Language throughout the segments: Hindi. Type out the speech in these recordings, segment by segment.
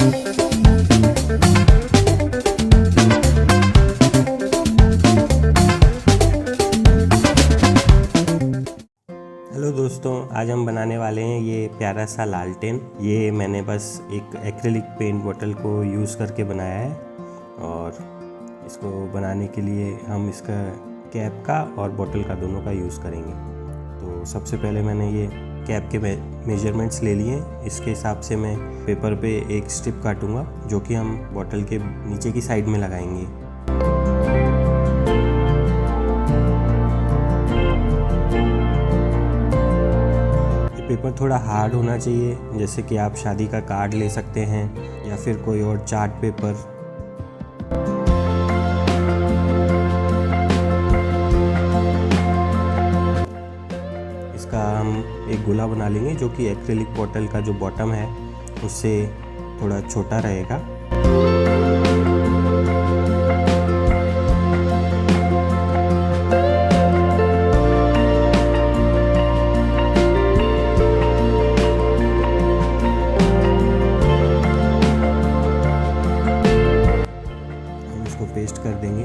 हेलो दोस्तों, आज हम बनाने वाले हैं ये प्यारा सा लालटेन। ये मैंने बस एक एक्रेलिक पेंट बोतल को यूज़ करके बनाया है और इसको बनाने के लिए हम इसका कैप का और बोतल का दोनों का यूज़ करेंगे। तो सबसे पहले मैंने ये कैप के मेजरमेंट्स ले लिए। इसके हिसाब से मैं पेपर पे एक स्ट्रिप काटूंगा जो कि हम बोतल के नीचे की साइड में लगाएंगे। पेपर थोड़ा हार्ड होना चाहिए, जैसे कि आप शादी का कार्ड ले सकते हैं या फिर कोई और चार्ट पेपर। इसका हम एक गोला बना लेंगे जो कि एक्रेलिक बॉटल का जो बॉटम है उससे थोड़ा छोटा रहेगा। पेस्ट कर देंगे।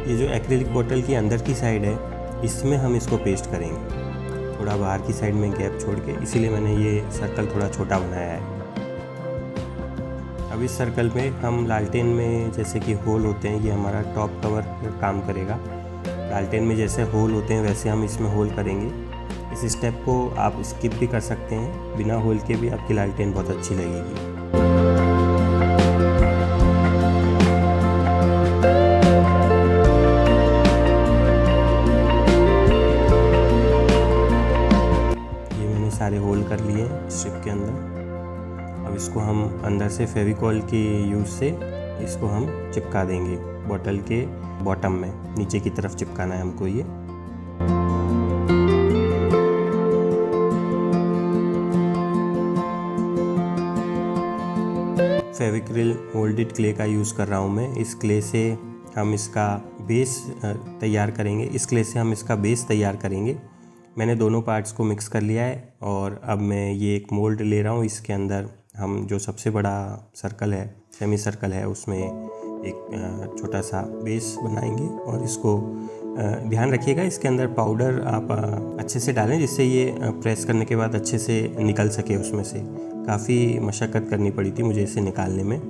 ये जो एक्रेलिक बोतल की अंदर की साइड है इसमें हम इसको पेस्ट करेंगे, थोड़ा बाहर की साइड में गैप छोड़ के, इसीलिए मैंने ये सर्कल थोड़ा छोटा बनाया है। अब इस सर्कल में हम लालटेन में जैसे कि होल होते हैं, ये हमारा टॉप कवर काम करेगा। लालटेन में जैसे होल होते हैं वैसे हम इसमें होल करेंगे। इस स्टेप को आप स्किप भी कर सकते हैं, बिना होल के भी आपकी लालटेन बहुत अच्छी लगेगी। ये मैंने सारे होल कर लिए स्ट्रिप के अंदर। अब इसको हम अंदर से फेविकॉल के यूज़ से इसको हम चिपका देंगे बोतल के बॉटम में। नीचे की तरफ चिपकाना है हमको ये। फेविक्रिल मोल्डेड क्ले का यूज़ कर रहा हूँ मैं। इस क्ले से हम इसका बेस तैयार करेंगे। इस क्ले से हम इसका बेस तैयार करेंगे। मैंने दोनों पार्ट्स को मिक्स कर लिया है और अब मैं ये एक मोल्ड ले रहा हूँ। इसके अंदर हम जो सबसे बड़ा सर्कल है, सेमी सर्कल है, उसमें एक छोटा सा बेस बनाएंगे और इसको ध्यान रखिएगा इसके अंदर पाउडर आप अच्छे से डालें जिससे ये प्रेस करने के बाद अच्छे से निकल सके उसमें से। काफ़ी मशक्क़त करनी पड़ी थी मुझे इसे निकालने में।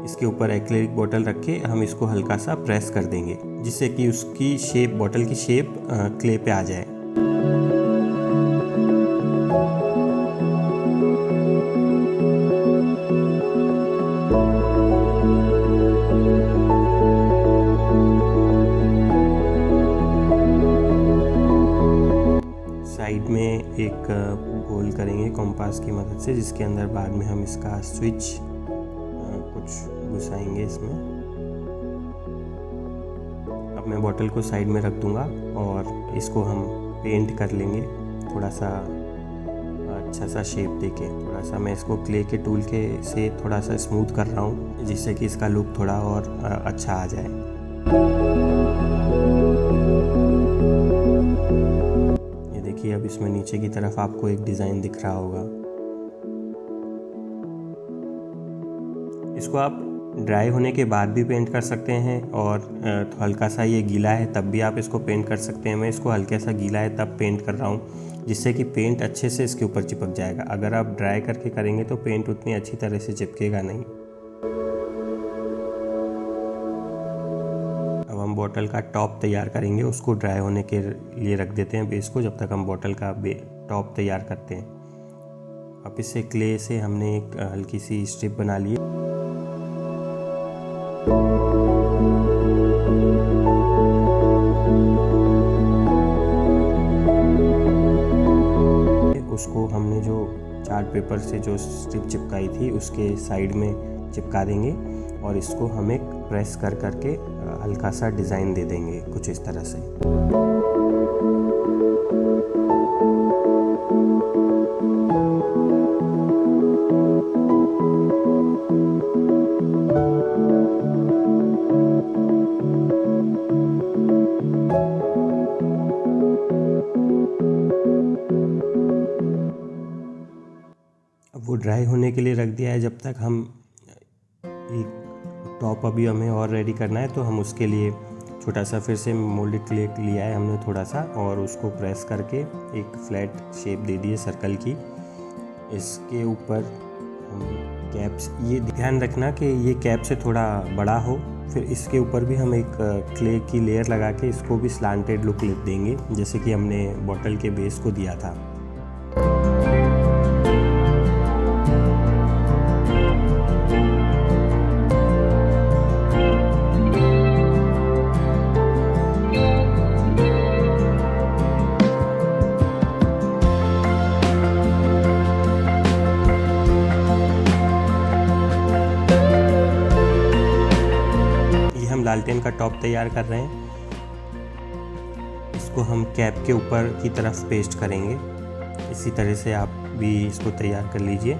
इसके ऊपर एक्रेलिक बोतल रख के हम इसको हल्का सा प्रेस कर देंगे जिससे कि उसकी शेप, बोतल की शेप क्ले पे आ जाए। साइड में एक होल करेंगे कॉम्पास की मदद से, जिसके अंदर बाद में हम इसका स्विच कुछ घुसाएंगे इसमें। अब मैं बोतल को साइड में रख दूंगा और इसको हम पेंट कर लेंगे थोड़ा सा अच्छा सा शेप देके। थोड़ा सा मैं इसको क्ले के टूल के से थोड़ा सा स्मूथ कर रहा हूँ जिससे कि इसका लुक थोड़ा और अच्छा आ जाए। ये देखिए, अब इसमें नीचे की तरफ आपको एक डिज़ाइन दिख रहा होगा। इसको आप ड्राई होने के बाद भी पेंट कर सकते हैं और तो हल्का सा ये गीला है तब भी आप इसको पेंट कर सकते हैं। मैं इसको हल्का सा गीला है तब पेंट कर रहा हूँ जिससे कि पेंट अच्छे से इसके ऊपर चिपक जाएगा। अगर आप ड्राई करके करेंगे तो पेंट उतनी अच्छी तरह से चिपकेगा नहीं। अब हम बोतल का टॉप तैयार करेंगे, उसको ड्राई होने के लिए रख देते हैं बेस को, जब तक हम बोतल का टॉप तैयार करते हैं। अब इसे क्ले से हमने एक हल्की सी स्ट्रिप बना ली। उसको हमने जो चार्ट पेपर से जो स्ट्रिप चिपकाई थी उसके साइड में चिपका देंगे और इसको हम एक प्रेस कर करके हल्का सा डिज़ाइन दे देंगे कुछ इस तरह से। वो ड्राई होने के लिए रख दिया है। जब तक हम एक टॉप अभी हमें और रेडी करना है, तो हम उसके लिए छोटा सा फिर से मोल्डेड क्ले लिया है हमने थोड़ा सा, और उसको प्रेस करके एक फ्लैट शेप दे दी है सर्कल की। इसके ऊपर हम कैप्स, ये ध्यान रखना कि ये कैप से थोड़ा बड़ा हो। फिर इसके ऊपर भी हम एक क्ले की लेयर लगा के इसको भी स्लांटेड लुक देंगे, जैसे कि हमने बॉटल के बेस को दिया था। लालटेन का टॉप तैयार कर रहे हैं। इसको हम कैप के ऊपर की तरफ पेस्ट करेंगे। इसी तरह से आप भी इसको तैयार कर लीजिए।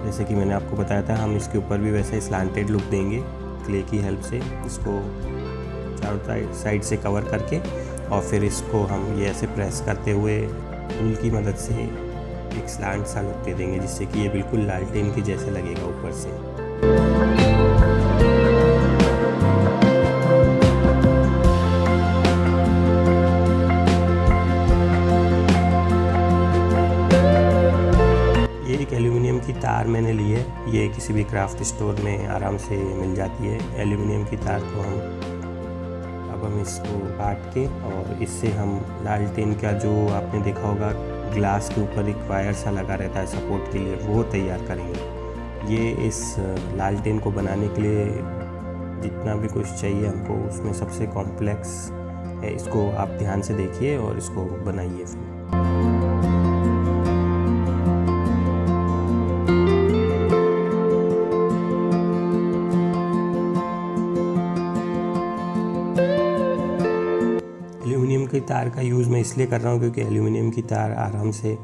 जैसे कि मैंने आपको बताया था, हम इसके ऊपर भी वैसे ही स्लांटेड लुक देंगे क्ले की हेल्प से। इसको चारों साइड से कवर करके और फिर इसको हम ये ऐसे प्रेस करते हुए टूल की मदद से एक स्लांट सा लुक दे देंगे, जिससे कि ये बिल्कुल लालटेन के जैसे लगेगा ऊपर से। ये एक एल्यूमिनियम की तार मैंने ली है। ये किसी भी क्राफ्ट स्टोर में आराम से मिल जाती है। एल्यूमिनियम की तार को हम इसको काट के, और इससे हम लालटेन का, जो आपने देखा होगा ग्लास के ऊपर एक वायर सा लगा रहता है सपोर्ट के लिए, वो तैयार करेंगे। ये इस लालटेन को बनाने के लिए जितना भी कुछ चाहिए हमको, उसमें सबसे कॉम्प्लेक्स है। इसको आप ध्यान से देखिए और इसको बनाइए फिर। एल्यूमिनियम की तार का यूज़ मैं इसलिए कर रहा हूँ क्योंकि एल्यूमिनियम की तार आराम से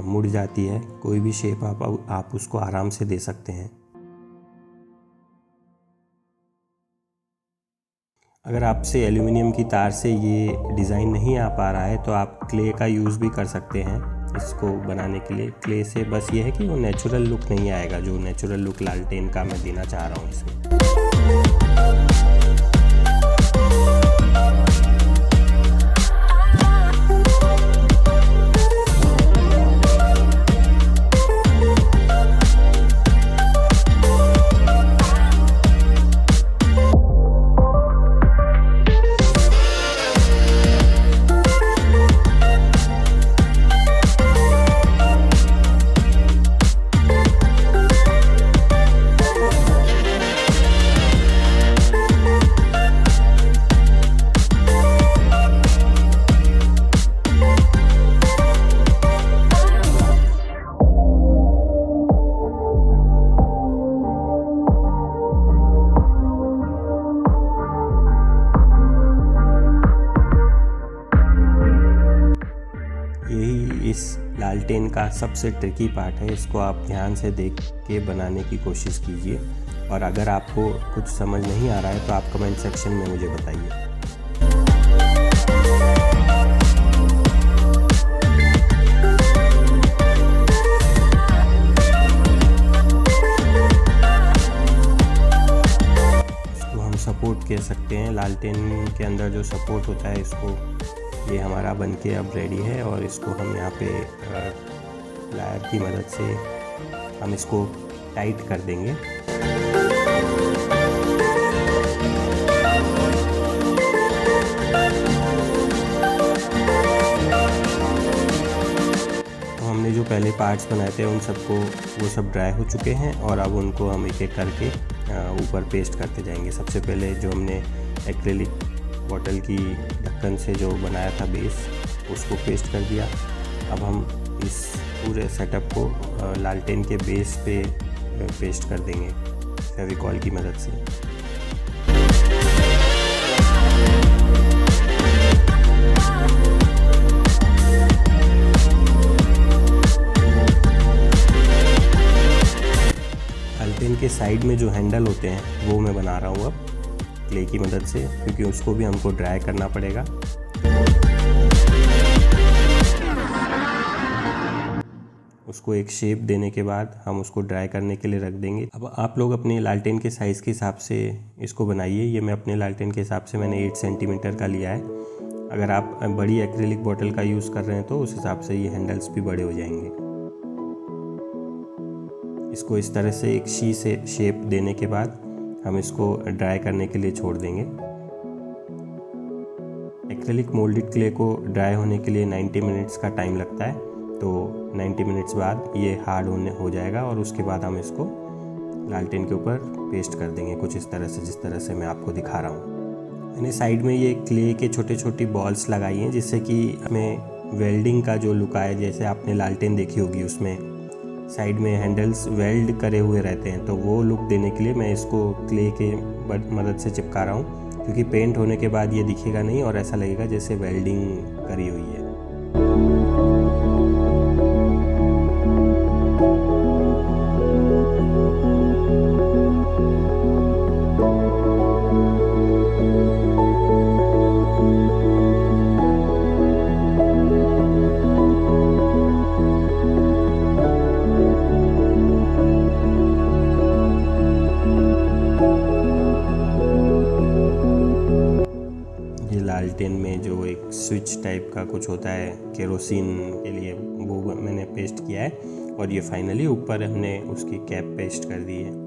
मुड़ जाती है। कोई भी शेप आप उसको आराम से दे सकते हैं। अगर आपसे एल्यूमिनियम की तार से ये डिज़ाइन नहीं आ पा रहा है, तो आप क्ले का यूज़ भी कर सकते हैं इसको बनाने के लिए। क्ले से बस ये है कि वो नेचुरल लुक नहीं आएगा, जो नेचुरल लुक लालटेन का मैं देना चाह रहा हूँ इसमें। इस लालटेन का सबसे ट्रिकी पार्ट है। इसको आप ध्यान से देख के बनाने की कोशिश कीजिए, और अगर आपको कुछ समझ नहीं आ रहा है तो आप कमेंट सेक्शन में मुझे बताइए। इसको हम सपोर्ट कह सकते हैं। लालटेन के अंदर जो सपोर्ट होता है, इसको, ये हमारा बनके अब रेडी है, और इसको हम यहाँ पे प्लायर की मदद से हम इसको टाइट कर देंगे। तो हमने जो पहले पार्ट्स बनाए थे उन सबको, वो सब ड्राई हो चुके हैं, और अब उनको हम एक एक करके ऊपर पेस्ट करते जाएंगे। सबसे पहले जो हमने एक्रेलिक बॉटल की ढक्कन से जो बनाया था बेस, उसको पेस्ट कर दिया। अब हम इस पूरे सेटअप को लालटेन के बेस पे पेस्ट कर देंगे फेविकॉल की मदद से। लालटेन के साइड में जो हैंडल होते हैं वो मैं बना रहा हूँ अब क्ले की मदद से, क्योंकि उसको भी हमको ड्राई करना पड़ेगा। उसको एक शेप देने के बाद हम उसको ड्राई करने के लिए रख देंगे। अब आप लोग अपने लालटेन के साइज़ के हिसाब से इसको बनाइए। ये मैं अपने लालटेन के हिसाब से मैंने 8 सेंटीमीटर का लिया है। अगर आप बड़ी एक्रिलिक बॉटल का यूज़ कर रहे हैं तो उस हिसाब से ये हैंडल्स भी बड़े हो जाएंगे। इसको इस तरह से एक शी से शेप देने के बाद हम इसको ड्राई करने के लिए छोड़ देंगे। एक्रिलिक मोल्डेड क्ले को ड्राई होने के लिए 90 मिनट्स का टाइम लगता है, तो 90 मिनट्स बाद ये हार्ड हो जाएगा और उसके बाद हम इसको लालटेन के ऊपर पेस्ट कर देंगे कुछ इस तरह से, जिस तरह से मैं आपको दिखा रहा हूँ। मैंने साइड में ये क्ले के छोटे छोटी बॉल्स लगाई हैं जिससे कि हमें वेल्डिंग का जो लुक आए। जैसे आपने लालटेन देखी होगी उसमें साइड में हैंडल्स वेल्ड करे हुए रहते हैं, तो वो लुक देने के लिए मैं इसको क्ले के मदद से चिपका रहा हूँ, क्योंकि पेंट होने के बाद ये दिखेगा नहीं और ऐसा लगेगा जैसे वेल्डिंग करी हुई है। लालटेन में जो एक स्विच टाइप का कुछ होता है केरोसिन के लिए, वो मैंने पेस्ट किया है और ये फाइनली ऊपर हमने उसकी कैप पेस्ट कर दी है।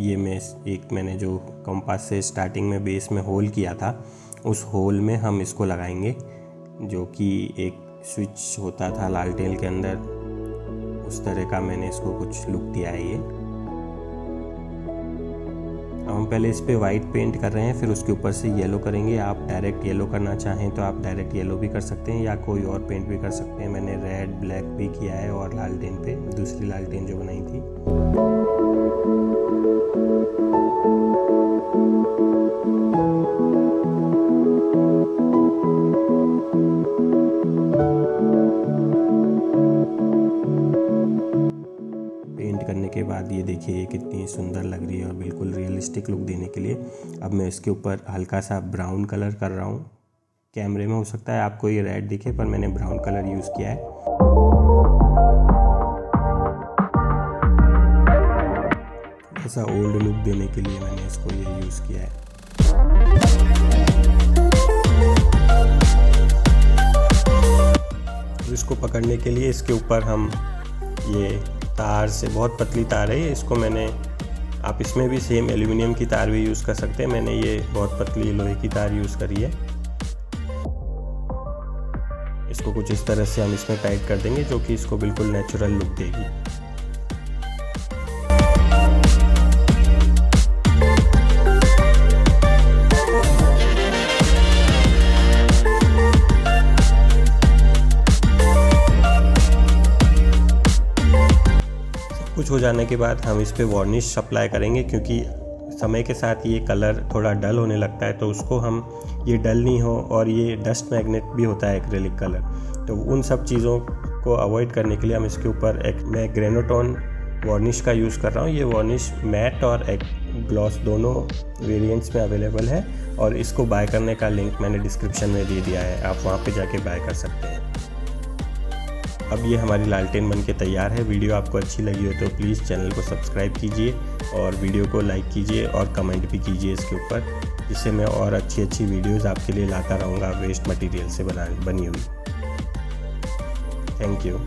ये मैंने जो कंपास से स्टार्टिंग में बेस में होल किया था, उस होल में हम इसको लगाएंगे, जो कि एक स्विच होता था लालटेन के अंदर, उस तरह का मैंने इसको कुछ लुक दिया है ये। अब हम पहले इस पे वाइट पेंट कर रहे हैं, फिर उसके ऊपर से येलो करेंगे। आप डायरेक्ट येलो करना चाहें तो आप डायरेक्ट येलो भी कर सकते हैं या कोई और पेंट भी कर सकते हैं। मैंने रेड ब्लैक भी किया है और लालटेन पे दूसरी लालटेन जो बनाई थी। करने के बाद ये देखिए कितनी सुंदर लग रही है और बिल्कुल रियलिस्टिक लुक देने के लिए अब मैं इसके ऊपर हल्का सा ब्राउन कलर कर रहा हूँ। कैमरे में हो सकता है आपको ये रेड दिखे, पर मैंने ब्राउन कलर यूज़ किया है। ऐसा ओल्ड लुक देने के लिए मैंने इसको ये यूज़ किया है। तो इसको पकड़ने के लिए इसके ऊपर हम ये तार से, बहुत पतली तार है इसको मैंने, आप इसमें भी सेम एल्यूमिनियम की तार भी यूज़ कर सकते हैं। मैंने ये बहुत पतली लोहे की तार यूज़ करी है। इसको कुछ इस तरह से हम इसमें टाइट कर देंगे, जो कि इसको बिल्कुल नेचुरल लुक देगी। कुछ हो जाने के बाद हम इस पे वार्निश अप्लाई करेंगे, क्योंकि समय के साथ ये कलर थोड़ा डल होने लगता है, तो उसको हम ये डल नहीं हो, और ये डस्ट मैग्नेट भी होता है एक्रेलिक कलर, तो उन सब चीज़ों को अवॉइड करने के लिए हम इसके ऊपर मैं ग्रेनोटोन वार्निश का यूज़ कर रहा हूँ। ये वार्निश मैट और ग्लॉस दोनों वेरिएंट्स में अवेलेबल है, और इसको बाय करने का लिंक मैंने डिस्क्रिप्शन में दे दिया है, आप वहाँ पे जाके बाय कर सकते हैं। अब ये हमारी लालटेन बन के तैयार है। वीडियो आपको अच्छी लगी हो तो प्लीज़ चैनल को सब्सक्राइब कीजिए और वीडियो को लाइक कीजिए और कमेंट भी कीजिए इसके ऊपर, जिससे मैं और अच्छी अच्छी वीडियोज़ आपके लिए लाता रहूँगा वेस्ट मटेरियल से बनी हुई। Thank you.